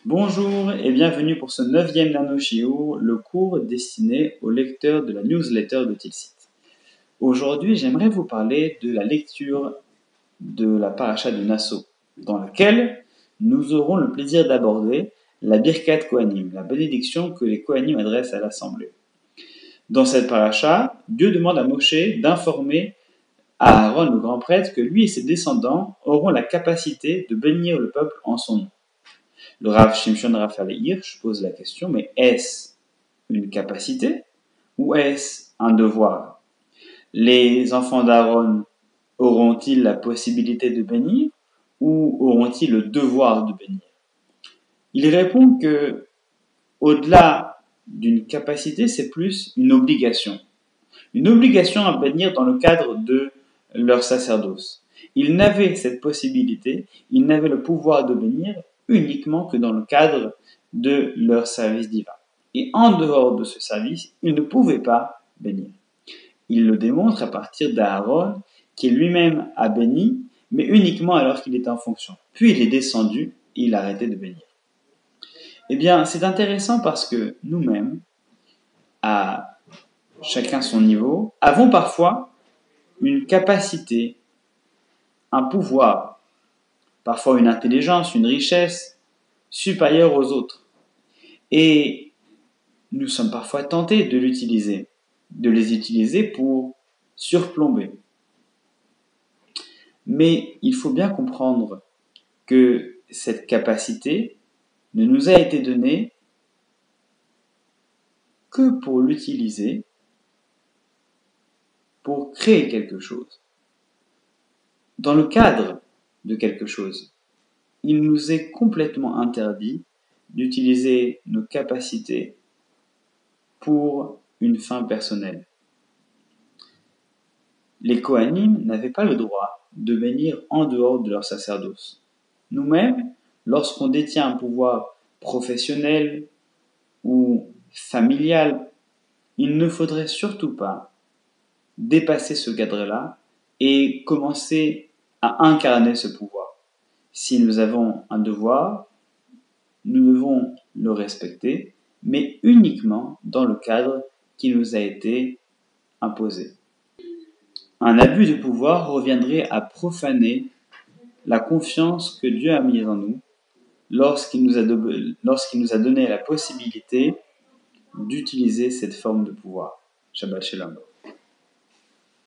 Bonjour et bienvenue pour ce 9e Nano Shiur, le cours destiné aux lecteurs de la newsletter de Tilsit. Aujourd'hui, j'aimerais vous parler de la lecture de la paracha de Nasso, dans laquelle nous aurons le plaisir d'aborder la Birkat Kohanim, la bénédiction que les Kohanim adressent à l'assemblée. Dans cette paracha, Dieu demande à Moshe d'informer à Aaron, le grand prêtre, que lui et ses descendants auront la capacité de bénir le peuple en son nom. Le Rav Shimshon Raphaël Hirsch pose la question, mais est-ce une capacité ou est-ce un devoir? Les enfants d'Aaron auront-ils la possibilité de bénir ou auront-ils le devoir de bénir? Il répond que, au-delà d'une capacité, c'est plus une obligation. Une obligation à bénir dans le cadre de leur sacerdoce. Ils n'avaient cette possibilité, ils n'avaient le pouvoir de bénir uniquement que dans le cadre de leur service divin. Et en dehors de ce service, ils ne pouvaient pas bénir. Il le démontre à partir d'Aaron, qui lui-même a béni, mais uniquement alors qu'il était en fonction. Puis il est descendu et il a arrêté de bénir. Eh bien, c'est intéressant parce que nous-mêmes, à chacun son niveau, avons parfois une capacité, un pouvoir, parfois une intelligence, une richesse supérieure aux autres. Et nous sommes parfois tentés de les utiliser pour surplomber. Mais il faut bien comprendre que cette capacité ne nous a été donnée que pour l'utiliser pour créer quelque chose. Dans le cadre de quelque chose, il nous est complètement interdit d'utiliser nos capacités pour une fin personnelle. Les Kohanim n'avaient pas le droit de bénir en dehors de leur sacerdoce. Nous-mêmes, lorsqu'on détient un pouvoir professionnel ou familial, il ne faudrait surtout pas dépasser ce cadre-là et commencer à incarner ce pouvoir. Si nous avons un devoir, nous devons le respecter, mais uniquement dans le cadre qui nous a été imposé. Un abus de pouvoir reviendrait à profaner la confiance que Dieu a mise en nous lorsqu'il nous a donné la possibilité d'utiliser cette forme de pouvoir. Shabbat Shalom.